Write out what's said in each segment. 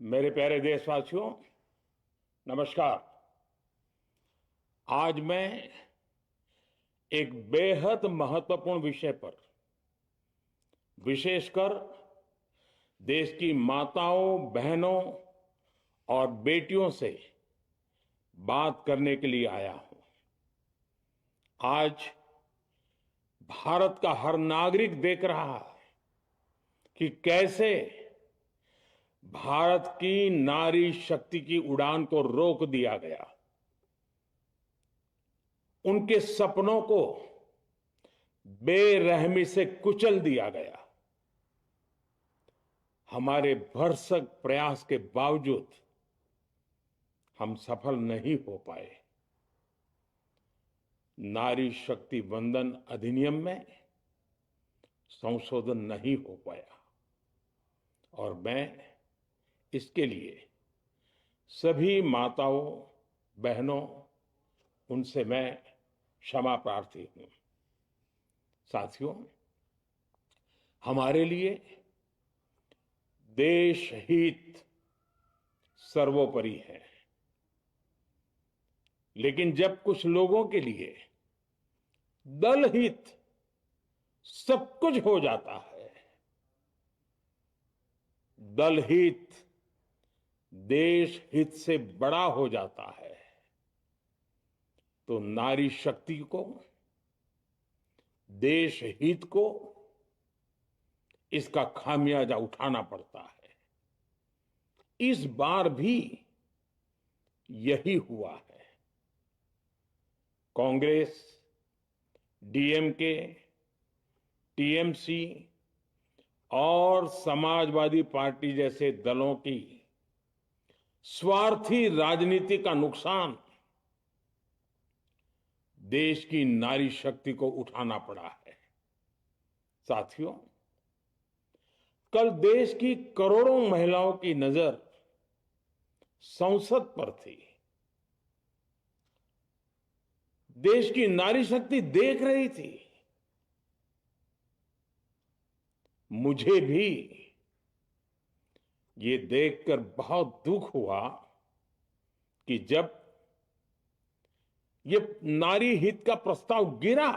मेरे प्यारे देशवासियों, नमस्कार। आज मैं एक बेहद महत्वपूर्ण विषय पर, विशेषकर देश की माताओं, बहनों और बेटियों से बात करने के लिए आया हूं। आज भारत का हर नागरिक देख रहा है कि कैसे भारत की नारी शक्ति की उड़ान को रोक दिया गया, उनके सपनों को बेरहमी से कुचल दिया गया। हमारे भरसक प्रयास के बावजूद हम सफल नहीं हो पाए। नारी शक्ति वंदन अधिनियम में संशोधन नहीं हो पाया और मैं इसके लिए सभी माताओं, बहनों, उनसे मैं क्षमा प्रार्थी हूं। साथियों, हमारे लिए देश हित सर्वोपरि है, लेकिन जब कुछ लोगों के लिए दल हित सब कुछ हो जाता है, दल हित देश हित से बड़ा हो जाता है, तो नारी शक्ति को, देश हित को इसका खामियाजा उठाना पड़ता है। इस बार भी यही हुआ है। कांग्रेस, डीएमके, टीएमसी और समाजवादी पार्टी जैसे दलों की स्वार्थी राजनीति का नुकसान देश की नारी शक्ति को उठाना पड़ा है। साथियों, कल देश की करोड़ों महिलाओं की नजर संसद पर थी। देश की नारी शक्ति देख रही थी। मुझे भी ये देखकर बहुत दुख हुआ कि जब ये नारी हित का प्रस्ताव गिरा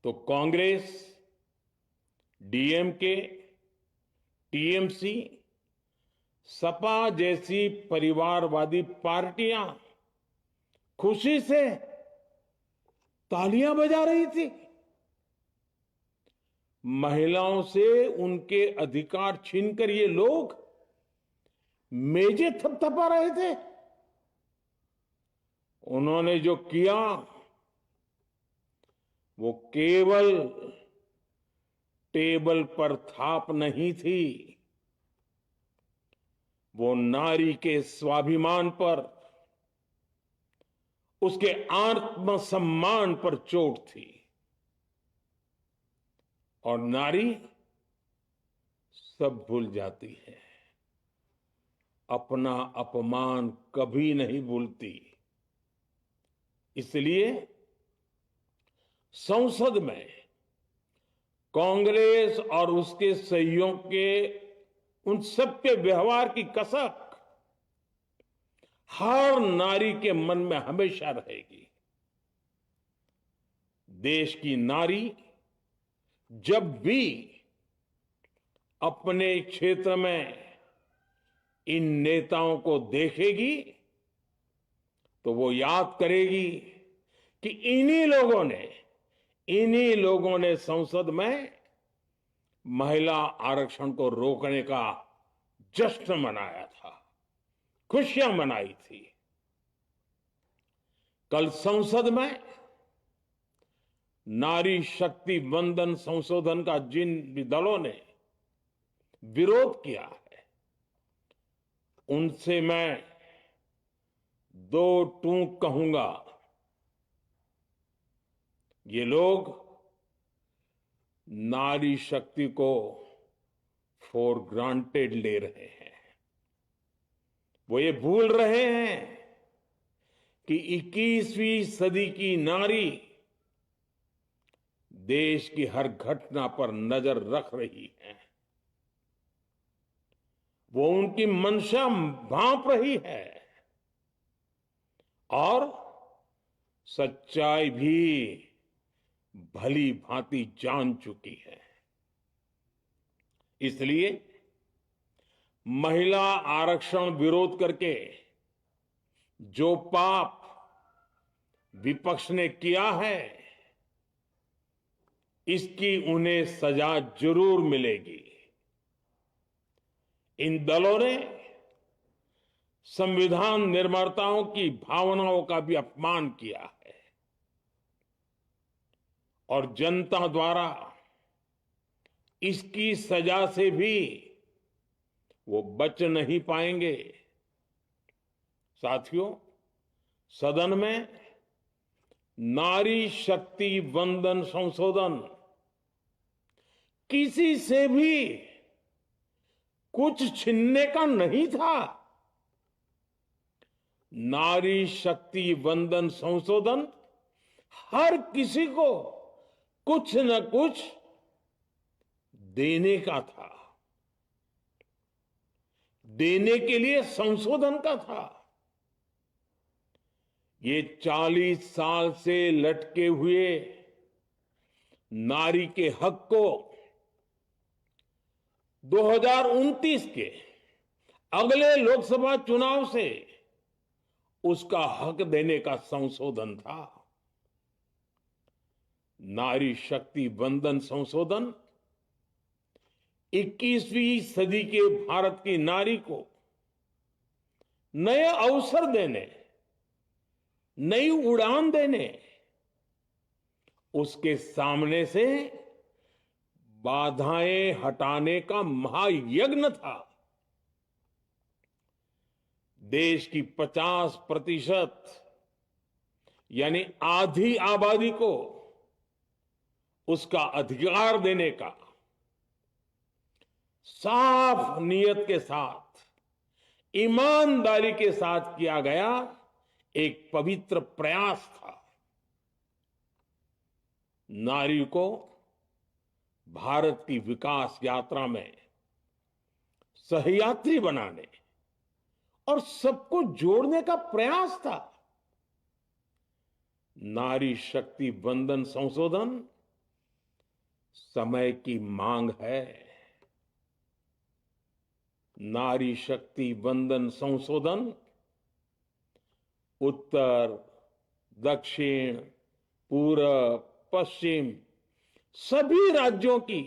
तो कांग्रेस, डीएमके, टीएमसी, सपा जैसी परिवारवादी पार्टियां खुशी से तालियां बजा रही थी। महिलाओं से उनके अधिकार छीनकर ये लोग मेजें थपथपा रहे थे। उन्होंने जो किया वो केवल टेबल पर थाप नहीं थी, वो नारी के स्वाभिमान पर, उसके आत्मसम्मान पर चोट थी। और नारी सब भूल जाती है, अपना अपमान कभी नहीं भूलती। इसलिए संसद में कांग्रेस और उसके सहयोगियों के उन सबके व्यवहार की कसक हर नारी के मन में हमेशा रहेगी। देश की नारी जब भी अपने क्षेत्र में इन नेताओं को देखेगी तो वो याद करेगी कि इन्हीं लोगों ने संसद में महिला आरक्षण को रोकने का जश्न मनाया था, खुशियां मनाई थी। कल संसद में नारी शक्ति वंदन संशोधन का जिन भी दलों ने विरोध किया है, उनसे मैं दो टूक कहूंगा। ये लोग नारी शक्ति को फॉर ग्रांटेड ले रहे हैं। वो ये भूल रहे हैं कि 21वीं सदी की नारी देश की हर घटना पर नजर रख रही है। वो उनकी मंशा भांप रही है और सच्चाई भी भली भांति जान चुकी है। इसलिए महिला आरक्षण विरोध करके जो पाप विपक्ष ने किया है, इसकी उन्हें सजा जरूर मिलेगी। इन दलों ने संविधान निर्माताओं की भावनाओं का भी अपमान किया है और जनता द्वारा इसकी सजा से भी वो बच नहीं पाएंगे। साथियों, सदन में नारी शक्ति वंदन संशोधन किसी से भी कुछ छीनने का नहीं था। नारी शक्ति वंदन संशोधन हर किसी को कुछ न कुछ देने का था, देने के लिए संशोधन का था। ये 40 साल से लटके हुए नारी के हक को 2029 के अगले लोकसभा चुनाव से उसका हक देने का संशोधन था। नारी शक्ति वंदन संशोधन 21वीं सदी के भारत की नारी को नए अवसर देने, नई उड़ान देने, उसके सामने से बाधाएं हटाने का महायज्ञ था। देश की 50% यानी आधी आबादी को उसका अधिकार देने का साफ नियत के साथ, ईमानदारी के साथ किया गया एक पवित्र प्रयास था। नारी को भारत की विकास यात्रा में सहयात्री बनाने और सबको जोड़ने का प्रयास था। नारी शक्ति वंदन संशोधन समय की मांग है। नारी शक्ति वंदन संशोधन उत्तर, दक्षिण, पूर्व, पश्चिम सभी राज्यों की,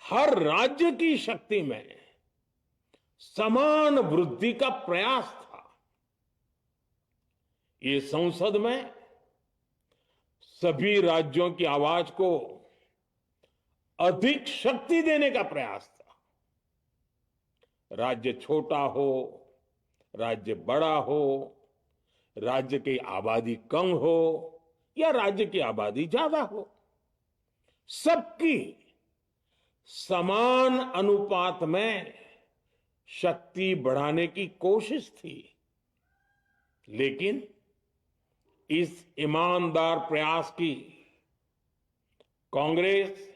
हर राज्य की शक्ति में समान वृद्धि का प्रयास था। ये संसद में सभी राज्यों की आवाज को अधिक शक्ति देने का प्रयास था। राज्य छोटा हो, राज्य बड़ा हो, राज्य की आबादी कम हो या राज्य की आबादी ज्यादा हो, सबकी समान अनुपात में शक्ति बढ़ाने की कोशिश थी। लेकिन इस ईमानदार प्रयास की कांग्रेस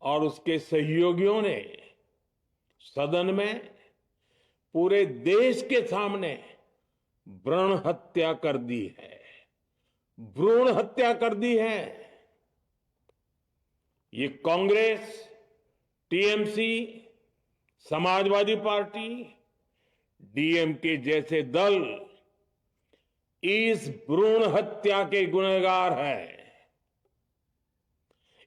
और उसके सहयोगियों ने सदन में पूरे देश के सामने भ्रूण हत्या कर दी है, भ्रूण हत्या कर दी है। ये Congress, TMC, Samajwadi party, DMK जैसे दल इस भ्रूण हत्या के गुनहगार हैं।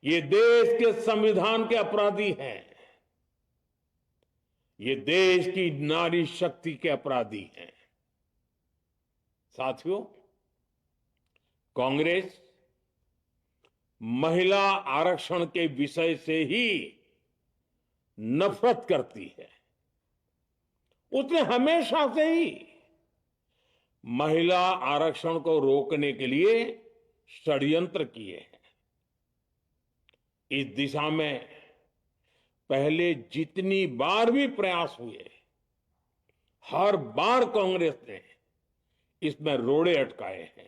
ये देश के संविधान के अपराधी हैं। ये देश की नारी शक्ति के अपराधी हैं। साथियों, कांग्रेस महिला आरक्षण के विषय से ही नफरत करती है। उसने हमेशा से ही महिला आरक्षण को रोकने के लिए षड्यंत्र किए हैं। इस दिशा में पहले जितनी बार भी प्रयास हुए, हर बार कांग्रेस ने इसमें रोड़े अटकाए हैं।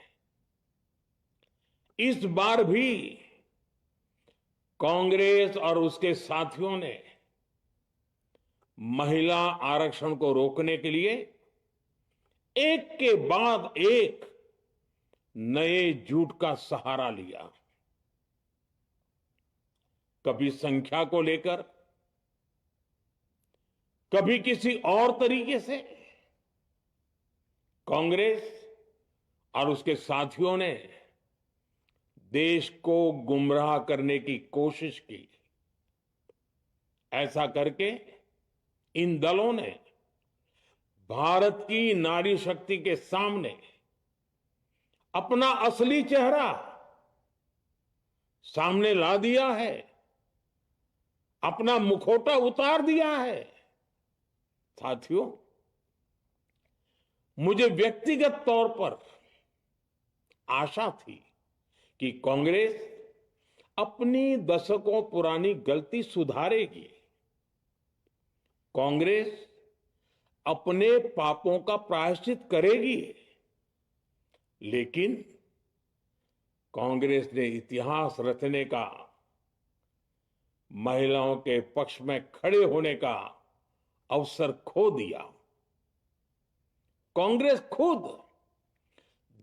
इस बार भी कांग्रेस और उसके साथियों ने महिला आरक्षण को रोकने के लिए एक के बाद एक नए झूठ का सहारा लिया। कभी संख्या को लेकर, कभी किसी और तरीके से कांग्रेस और उसके साथियों ने देश को गुमराह करने की कोशिश की। ऐसा करके इन दलों ने भारत की नारी शक्ति के सामने अपना असली चेहरा सामने ला दिया है, अपना मुखौटा उतार दिया है। साथियों, मुझे व्यक्तिगत तौर पर आशा थी कि कांग्रेस अपनी दशकों पुरानी गलती सुधारेगी। कांग्रेस अपने पापों का प्रायश्चित करेगी। लेकिन कांग्रेस ने इतिहास रचने का, महिलाओं के पक्ष में खड़े होने का अवसर खो दिया। कांग्रेस खुद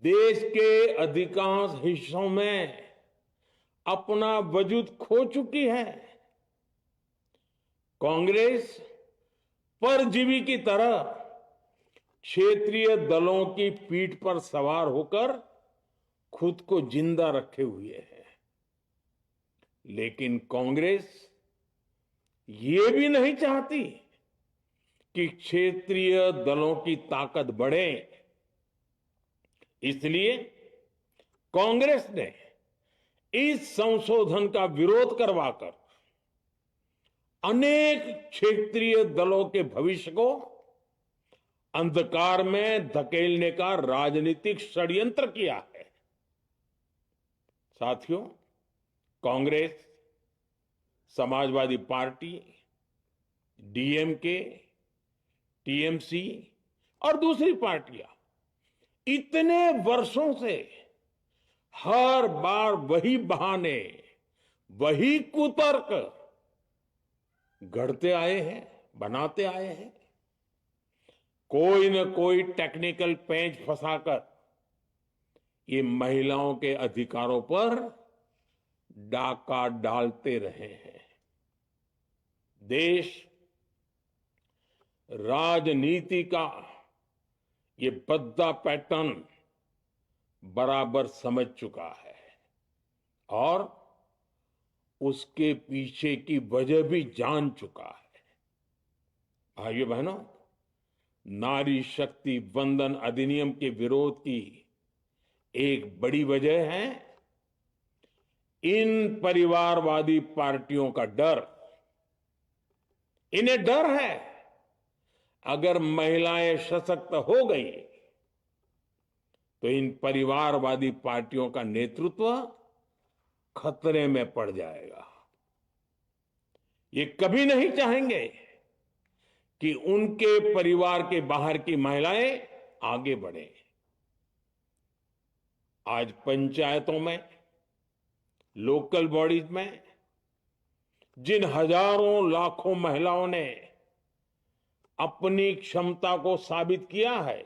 देश के अधिकांश हिस्सों में अपना वजूद खो चुकी है। कांग्रेस परजीवी की तरह क्षेत्रीय दलों की पीठ पर सवार होकर खुद को जिंदा रखे हुए है। लेकिन कांग्रेस ये भी नहीं चाहती कि क्षेत्रीय दलों की ताकत बढ़े। इसलिए कांग्रेस ने इस संशोधन का विरोध करवाकर अनेक क्षेत्रीय दलों के भविष्य को अंधकार में धकेलने का राजनीतिक षड्यंत्र किया है। साथियों, Congress, Samajwadi party, DMK, TMC और दूसरी पार्टियां इतने वर्षों से हर बार वही बहाने, वही कुतर्क गढ़ते आए हैं, बनाते आए हैं। कोई न कोई टेक्निकल पेंच फंसाकर ये महिलाओं के अधिकारों पर डाका डालते रहे हैं। देश राजनीति का ये भद्दा पैटर्न बराबर समझ चुका है और उसके पीछे की वजह भी जान चुका है। भाइयों बहनों, नारी शक्ति वंदन अधिनियम के विरोध की एक बड़ी वजह है इन परिवारवादी पार्टियों का डर। इन्हें डर है अगर महिलाएं सशक्त हो गई तो इन परिवारवादी पार्टियों का नेतृत्व खतरे में पड़ जाएगा। ये कभी नहीं चाहेंगे कि उनके परिवार के बाहर की महिलाएं आगे बढ़े। आज पंचायतों में, लोकल बॉडीज में जिन हजारों लाखों महिलाओं ने अपनी क्षमता को साबित किया है,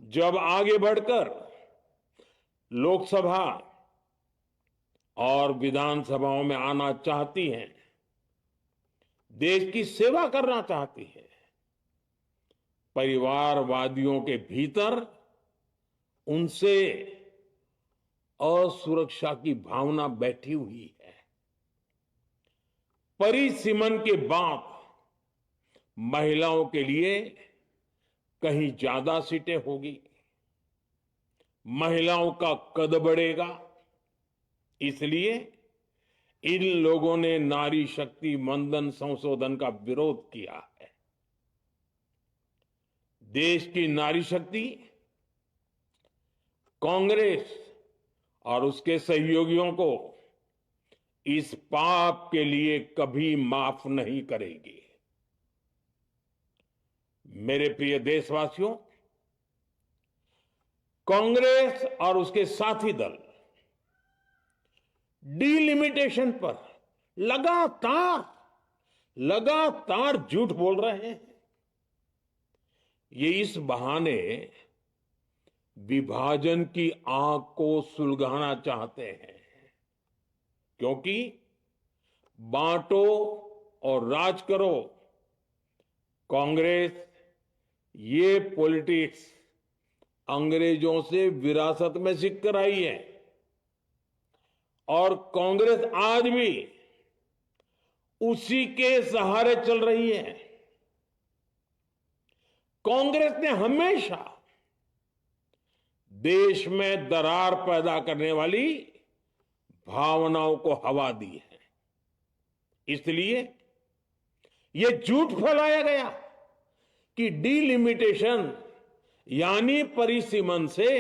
जब आगे बढ़कर लोकसभा और विधानसभाओं में आना चाहती हैं, देश की सेवा करना चाहती है, परिवारवादियों के भीतर उनसे असुरक्षा की भावना बैठी हुई है। परिसीमन के बाद महिलाओं के लिए कहीं ज्यादा सीटें होगी, महिलाओं का कद बढ़ेगा। इसलिए इन लोगों ने नारी शक्ति वंदन संशोधन का विरोध किया है। देश की नारी शक्ति कांग्रेस और उसके सहयोगियों को इस पाप के लिए कभी माफ नहीं करेगी। मेरे प्रिय देशवासियों, कांग्रेस और उसके साथी दल डीलिमिटेशन पर लगातार लगातार झूठ बोल रहे हैं। ये इस बहाने विभाजन की आग को सुलगाना चाहते हैं, क्योंकि बांटो और राज करो, कांग्रेस ये पॉलिटिक्स अंग्रेजों से विरासत में सीख कर आई है और कांग्रेस आज भी उसी के सहारे चल रही है। कांग्रेस ने हमेशा देश में दरार पैदा करने वाली भावनाओं को हवा दी है। इसलिए यह झूठ फैलाया गया कि डीलिमिटेशन यानी परिसीमन से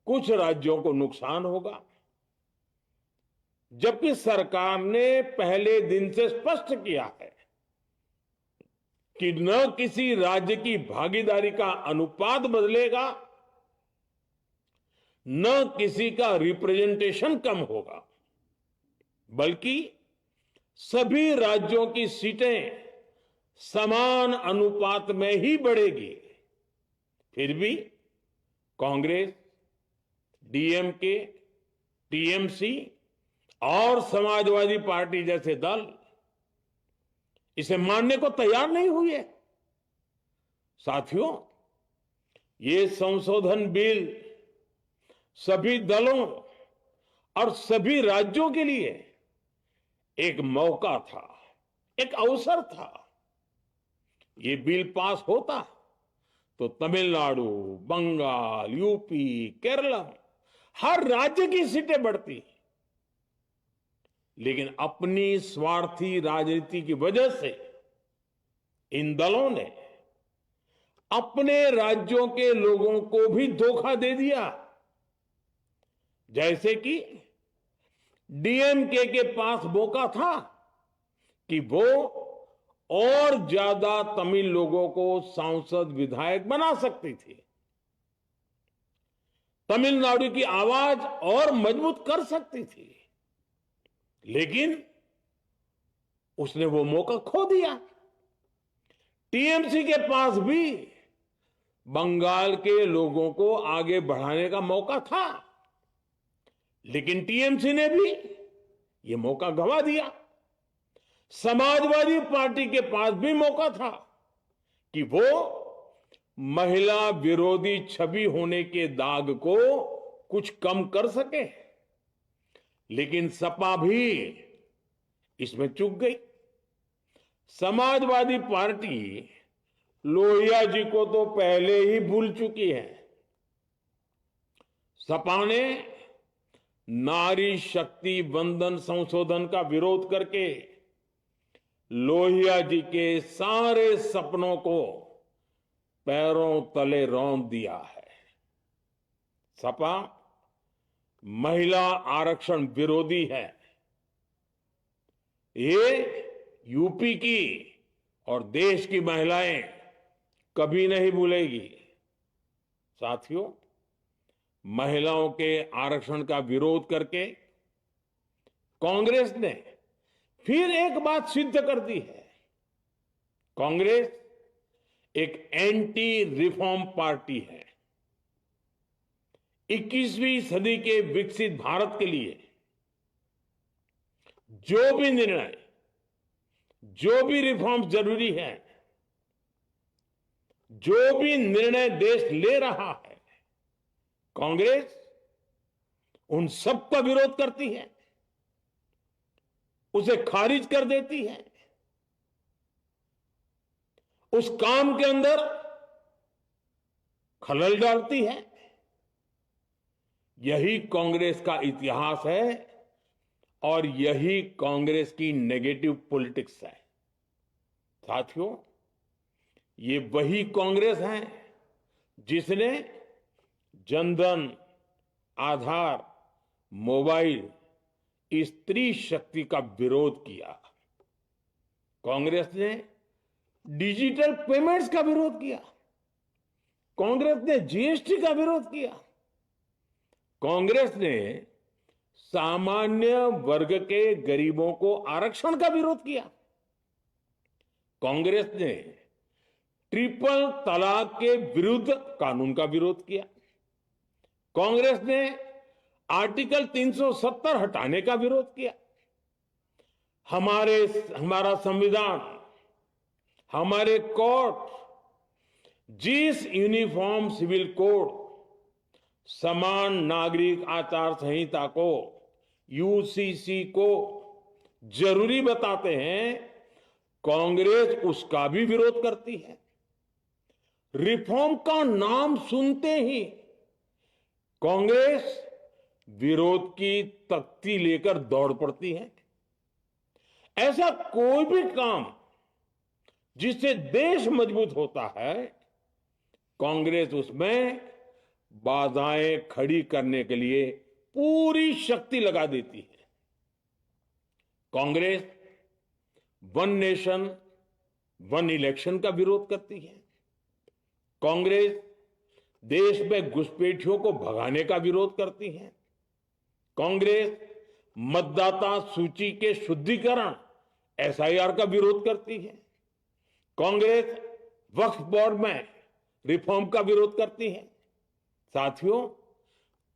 कुछ राज्यों को नुकसान होगा, जबकि सरकार ने पहले दिन से स्पष्ट किया है कि न किसी राज्य की भागीदारी का अनुपात बदलेगा, न किसी का रिप्रेजेंटेशन कम होगा, बल्कि सभी राज्यों की सीटें समान अनुपात में ही बढ़ेगी। फिर भी कांग्रेस, डीएमके, टीएमसी और समाजवादी पार्टी जैसे दल इसे मानने को तैयार नहीं हुए। साथियों, ये संशोधन बिल सभी दलों और सभी राज्यों के लिए एक मौका था, एक अवसर था। ये बिल पास होता तो तमिलनाडु, बंगाल, यूपी, केरला हर राज्य की सीटें बढ़ती, लेकिन अपनी स्वार्थी राजनीति की वजह से इन दलों ने अपने राज्यों के लोगों को भी धोखा दे दिया। जैसे कि डीएमके के पास मौका था कि वो और ज्यादा तमिल लोगों को सांसद विधायक बना सकती थी, तमिलनाडु की आवाज और मजबूत कर सकती थी, लेकिन उसने वो मौका खो दिया। टीएमसी के पास भी बंगाल के लोगों को आगे बढ़ाने का मौका था, लेकिन टीएमसी ने भी ये मौका गंवा दिया। समाजवादी पार्टी के पास भी मौका था कि वो महिला विरोधी छवि होने के दाग को कुछ कम कर सके, लेकिन सपा भी इसमें चूक गई। समाजवादी पार्टी लोहिया जी को तो पहले ही भूल चुकी है। सपा ने नारी शक्ति वंदन संशोधन का विरोध करके लोहिया जी के सारे सपनों को पैरों तले रौंद दिया है। सपा महिला आरक्षण विरोधी है। ये यूपी की और देश की महिलाएं कभी नहीं भूलेगी। साथियों, महिलाओं के आरक्षण का विरोध करके कांग्रेस ने फिर एक बात सिद्ध कर दी है। कांग्रेस एक एंटी रिफॉर्म पार्टी है। 21वीं सदी के विकसित भारत के लिए जो भी निर्णय, जो भी रिफॉर्म जरूरी है, जो भी निर्णय देश ले रहा है, कांग्रेस उन सब का विरोध करती है, उसे खारिज कर देती है, उस काम के अंदर खलल डालती है। यही कांग्रेस का इतिहास है और यही कांग्रेस की नेगेटिव पॉलिटिक्स है। साथियों, ये वही कांग्रेस है जिसने जनधन, आधार, मोबाइल, स्त्री शक्ति का विरोध किया। कांग्रेस ने डिजिटल पेमेंट्स का विरोध किया। कांग्रेस ने जीएसटी का विरोध किया। कांग्रेस ने सामान्य वर्ग के गरीबों को आरक्षण का विरोध किया। कांग्रेस ने ट्रिपल तलाक के विरुद्ध कानून का विरोध किया। कांग्रेस ने आर्टिकल 370 हटाने का विरोध किया। हमारा संविधान, हमारे कोर्ट जिस यूनिफॉर्म सिविल कोड, समान नागरिक आचार संहिता को, यूसीसी को जरूरी बताते हैं, कांग्रेस उसका भी विरोध करती है। रिफॉर्म का नाम सुनते ही कांग्रेस विरोध की तख्ती लेकर दौड़ पड़ती है। ऐसा कोई भी काम जिससे देश मजबूत होता है, कांग्रेस उसमें बाधाएं खड़ी करने के लिए पूरी शक्ति लगा देती है। Congress one nation one election का विरोध करती है। कांग्रेस देश में घुसपैठियों को भगाने का विरोध करती है। कांग्रेस मतदाता सूची के शुद्धिकरण एसआईआर का विरोध करती है। कांग्रेस वक्फ बोर्ड में रिफॉर्म का विरोध करती है। साथियों,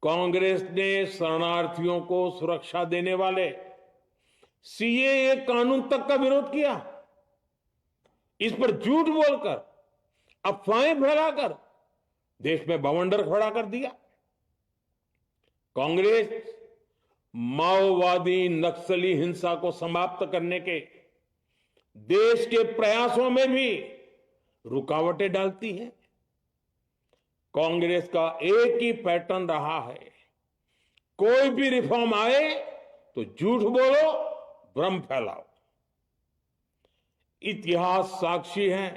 कांग्रेस ने शरणार्थियों को सुरक्षा देने वाले सीएए कानून तक का विरोध किया। इस पर झूठ बोलकर, अफवाहें फैलाकर देश में बवंडर खड़ा कर दिया। कांग्रेस माओवादी नक्सली हिंसा को समाप्त करने के देश के प्रयासों में भी रुकावटें डालती है। कांग्रेस का एक ही पैटर्न रहा है, कोई भी रिफॉर्म आए तो झूठ बोलो, भ्रम फैलाओ। इतिहास साक्षी है,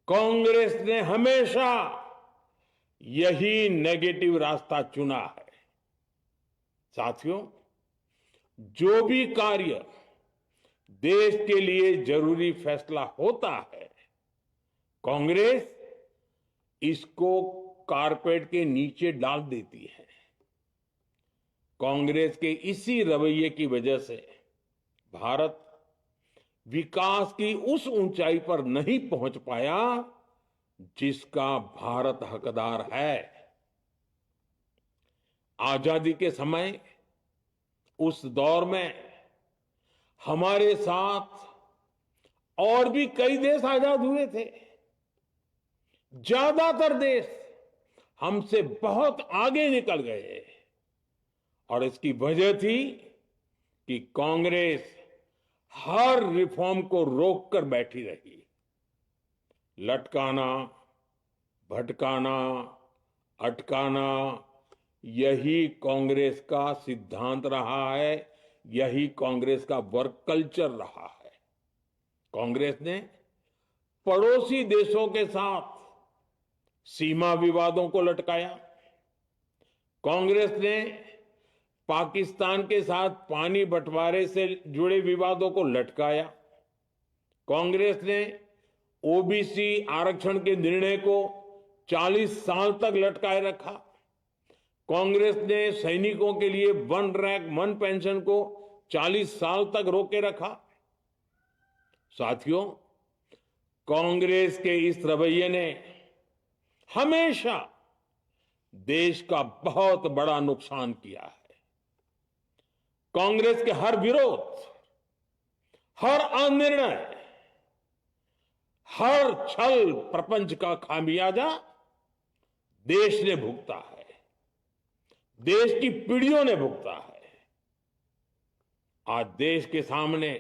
कांग्रेस ने हमेशा यही नेगेटिव रास्ता चुना है। साथियों, जो भी कार्य देश के लिए जरूरी फैसला होता है, कांग्रेस इसको कारपेट के नीचे डाल देती है। कांग्रेस के इसी रवैये की वजह से भारत विकास की उस ऊंचाई पर नहीं पहुंच पाया जिसका भारत हकदार है। आजादी के समय उस दौर में हमारे साथ और भी कई देश आजाद हुए थे। ज्यादातर देश हमसे बहुत आगे निकल गए और इसकी वजह थी कि कांग्रेस हर रिफॉर्म को रोक कर बैठी रही। लटकाना, भटकाना, अटकाना, यही कांग्रेस का सिद्धांत रहा है, यही कांग्रेस का वर्क कल्चर रहा है। कांग्रेस ने पड़ोसी देशों के साथ सीमा विवादों को लटकाया। कांग्रेस ने पाकिस्तान के साथ पानी बंटवारे से जुड़े विवादों को लटकाया। कांग्रेस ने ओबीसी आरक्षण के निर्णय को 40 साल तक लटकाए रखा। कांग्रेस ने सैनिकों के लिए वन रैंक वन पेंशन को 40 साल तक रोके रखा। साथियों, कांग्रेस के इस रवैये ने हमेशा देश का बहुत बड़ा नुकसान किया है। कांग्रेस के हर विरोध, हर अनिर्णय, हर छल प्रपंच का खामियाजा देश ने भुगता है, देश की पीढ़ियों ने भुगता है। आज देश के सामने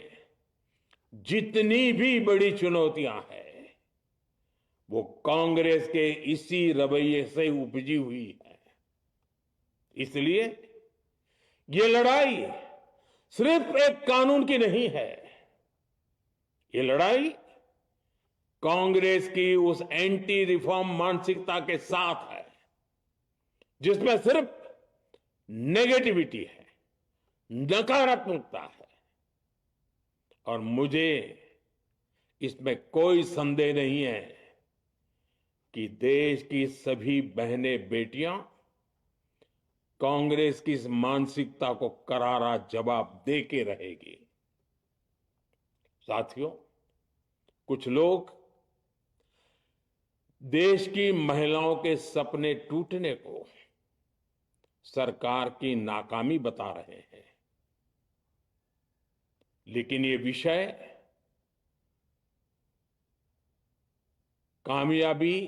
जितनी भी बड़ी चुनौतियां हैं, वो कांग्रेस के इसी रवैये से उपजी हुई है। इसलिए ये लड़ाई सिर्फ एक कानून की नहीं है, ये लड़ाई कांग्रेस की उस एंटी रिफॉर्म मानसिकता के साथ है जिसमें सिर्फ नेगेटिविटी है, नकारात्मकता है। और मुझे इसमें कोई संदेह नहीं है कि देश की सभी बहनें बेटियां कांग्रेस की इस मानसिकता को करारा जवाब दे के रहेगी। साथियों, कुछ लोग देश की महिलाओं के सपने टूटने को सरकार की नाकामी बता रहे हैं, लेकिन ये विषय कामयाबी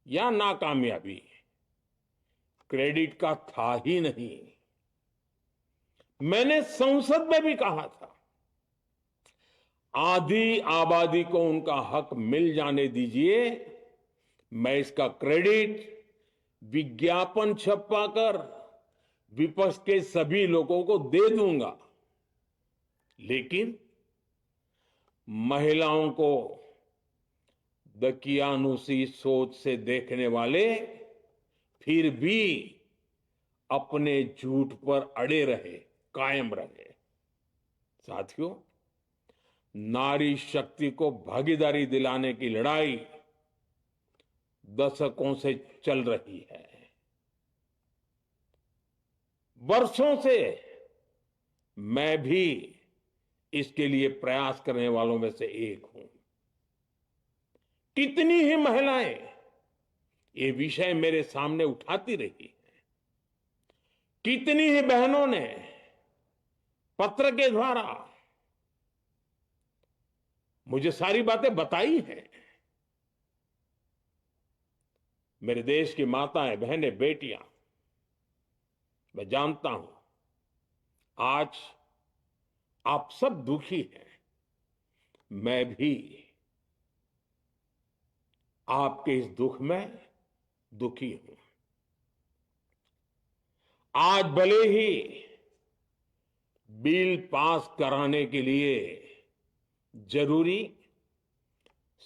या नाकामयाबी क्रेडिट का था ही नहीं। मैंने संसद में भी कहा था, आधी आबादी को उनका हक मिल जाने दीजिए, मैं इसका क्रेडिट विज्ञापन छपवाकर विपक्ष के सभी लोगों को दे दूंगा, लेकिन महिलाओं को दकियानुसी सोच से देखने वाले फिर भी अपने झूठ पर अड़े रहे, कायम रहे। साथियों, नारी शक्ति को भागीदारी दिलाने की लड़ाई दशकों से चल रही है। वर्षों से मैं भी इसके लिए प्रयास करने वालों में से एक हूं। कितनी ही महिलाएं ये विषय मेरे सामने उठाती रही हैं, कितनी ही बहनों ने पत्र के द्वारा मुझे सारी बातें बताई हैं। मेरे देश की माताएं, बहनें, बेटियां, मैं जानता हूं आज आप सब दुखी हैं, मैं भी आपके इस दुख में दुखी हूं। आज भले ही बिल पास कराने के लिए जरूरी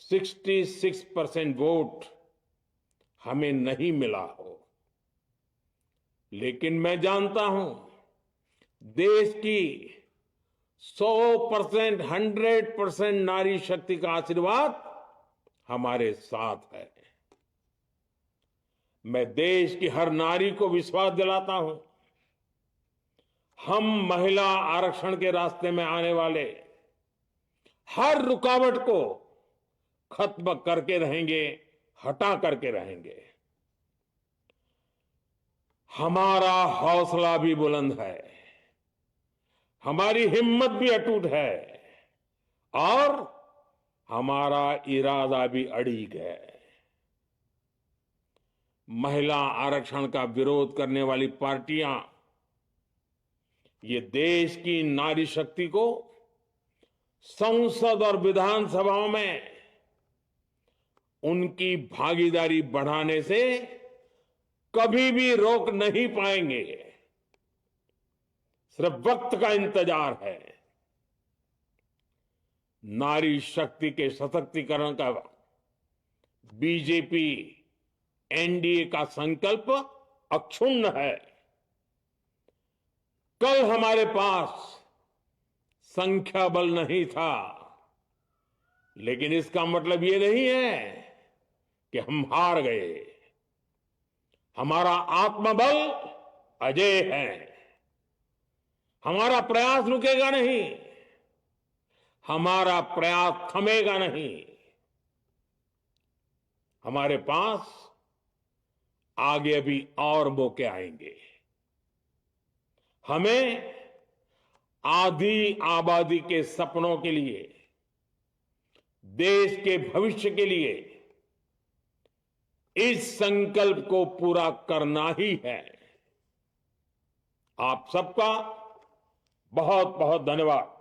66% वोट हमें नहीं मिला हो, लेकिन मैं जानता हूं देश की 100%, 100% नारी शक्ति का आशीर्वाद हमारे साथ है। मैं देश की हर नारी को विश्वास दिलाता हूं, हम महिला आरक्षण के रास्ते में आने वाले हर रुकावट को खत्म करके रहेंगे, हटा करके रहेंगे। हमारा हौसला भी बुलंद है, हमारी हिम्मत भी अटूट है और हमारा इरादा भी अड़िग है। महिला आरक्षण का विरोध करने वाली पार्टियां ये देश की नारी शक्ति को संसद और विधानसभाओं में उनकी भागीदारी बढ़ाने से कभी भी रोक नहीं पाएंगे। सिर्फ वक्त का इंतजार है। नारी शक्ति के सशक्तिकरण का बीजेपी एनडीए का संकल्प अक्षुण्ण है। कल हमारे पास संख्या बल नहीं था, लेकिन इसका मतलब ये नहीं है कि हम हार गए। हमारा आत्मबल अजेय है। हमारा प्रयास रुकेगा नहीं, हमारा प्रयास थमेगा नहीं। हमारे पास आगे अभी और मौके आएंगे। हमें आधी आबादी के सपनों के लिए, देश के भविष्य के लिए इस संकल्प को पूरा करना ही है। आप सबका बहुत बहुत धन्यवाद।